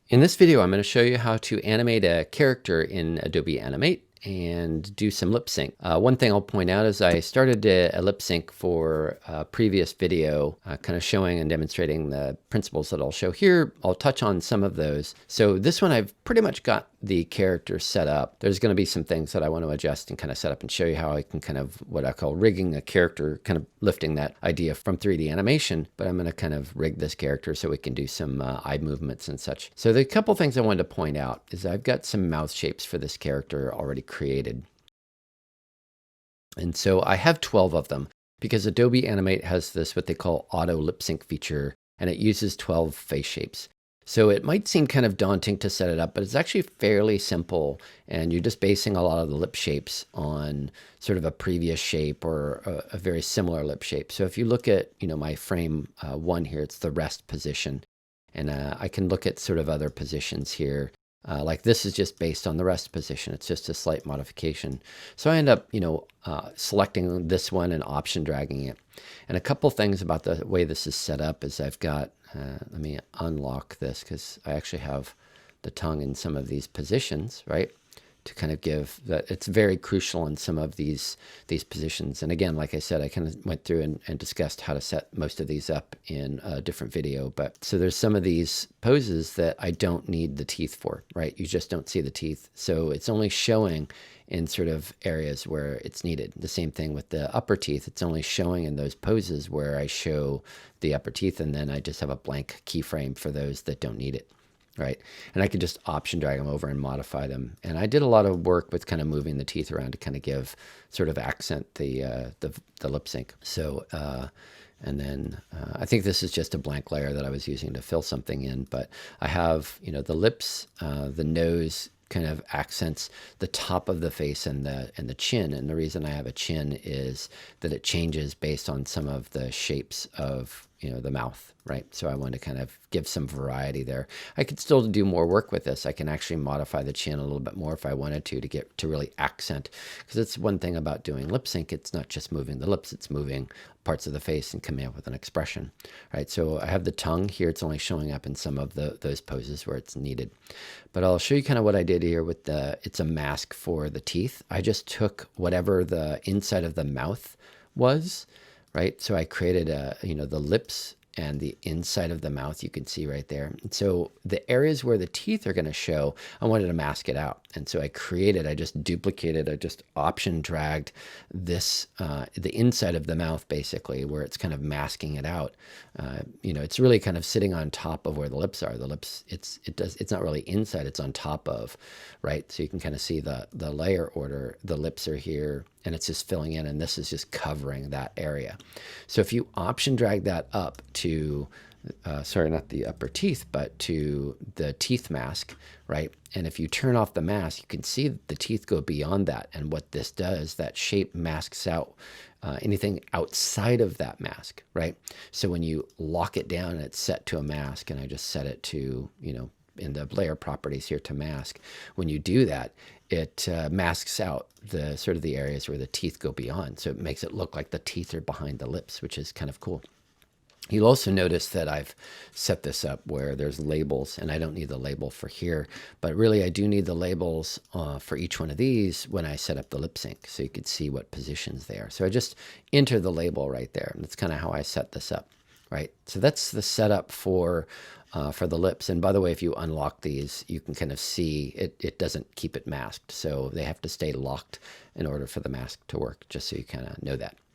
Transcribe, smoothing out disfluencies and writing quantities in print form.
In this video, I'm going to show you how to animate a character in Adobe Animate and do some lip sync. One thing I'll point out is I started a lip sync for a previous video, kind of showing and demonstrating the principles that I'll show here. I'll touch on some of those. So this one, I've pretty much got the character set up. There's going to be some things that I want to adjust and kind of set up and show you how I can kind of what I call rigging a character, kind of lifting that idea from 3D animation. But I'm going to kind of rig this character so we can do some eye movements and such. So the couple things I wanted to point out is I've got some mouth shapes for this character already created. And so I have 12 of them because Adobe Animate has this what they call auto lip sync feature, and it uses 12 face shapes. So it might seem kind of daunting to set it up, but it's actually fairly simple, and you're just basing a lot of the lip shapes on sort of a previous shape or a very similar lip shape. So if you look at, my frame 1 here, it's the rest position, and I can look at sort of other positions here. Like this is just based on the rest position. It's just a slight modification. So I end up, selecting this one and option dragging it. And a couple things about the way this is set up is I've got, let me unlock this because I actually have the tongue in some of these positions, right? To kind of give that it's very crucial in some of these positions. And again, like I said, I kind of went through and discussed how to set most of these up in a different video. But so there's some of these poses that I don't need the teeth for, right? You just don't see the teeth. So it's only showing in sort of areas where it's needed. The same thing with the upper teeth. It's only showing in those poses where I show the upper teeth, and then I just have a blank keyframe for those that don't need it. Right, and I could just option drag them over and modify them. And I did a lot of work with kind of moving the teeth around to kind of give sort of accent the lip sync. So, and then I think this is just a blank layer that I was using to fill something in. But I have, the lips, the nose kind of accents the top of the face and the chin. And the reason I have a chin is that it changes based on some of the shapes of the mouth, right? So I want to kind of give some variety there. I could still do more work with this. I can actually modify the chin a little bit more if I wanted to get to really accent, because it's one thing about doing lip sync. It's not just moving the lips, it's moving parts of the face and coming up with an expression, right? So I have the tongue here. It's only showing up in some of those poses where it's needed. But I'll show you kind of what I did here with it's a mask for the teeth. I just took whatever the inside of the mouth was, right? So I created the lips and the inside of the mouth, you can see right there. And so the areas where the teeth are going to show, I wanted to mask it out. And so I just duplicated, I just option dragged this, the inside of the mouth basically, where it's kind of masking it out. It's really kind of sitting on top of where the lips are. The lips, it's not really inside, it's on top of, right? So you can kind of see the layer order. The lips are here, and it's just filling in, and this is just covering that area. So if you option drag that up to, sorry, not the upper teeth, but to the teeth mask, right? And if you turn off the mask, you can see the teeth go beyond that. And what this does, that shape masks out anything outside of that mask, right? So when you lock it down and it's set to a mask, and I just set it to, in the layer properties here to mask, when you do that, it masks out the sort of the areas where the teeth go beyond. So it makes it look like the teeth are behind the lips, which is kind of cool. You'll also notice that I've set this up where there's labels, and I don't need the label for here, but really I do need the labels for each one of these when I set up the lip sync, so you can see what positions they are. So I just enter the label right there, and that's kind of how I set this up, right? So that's the setup for the lips. And by the way, if you unlock these, you can kind of see it doesn't keep it masked, so they have to stay locked in order for the mask to work, just so you kind of know that.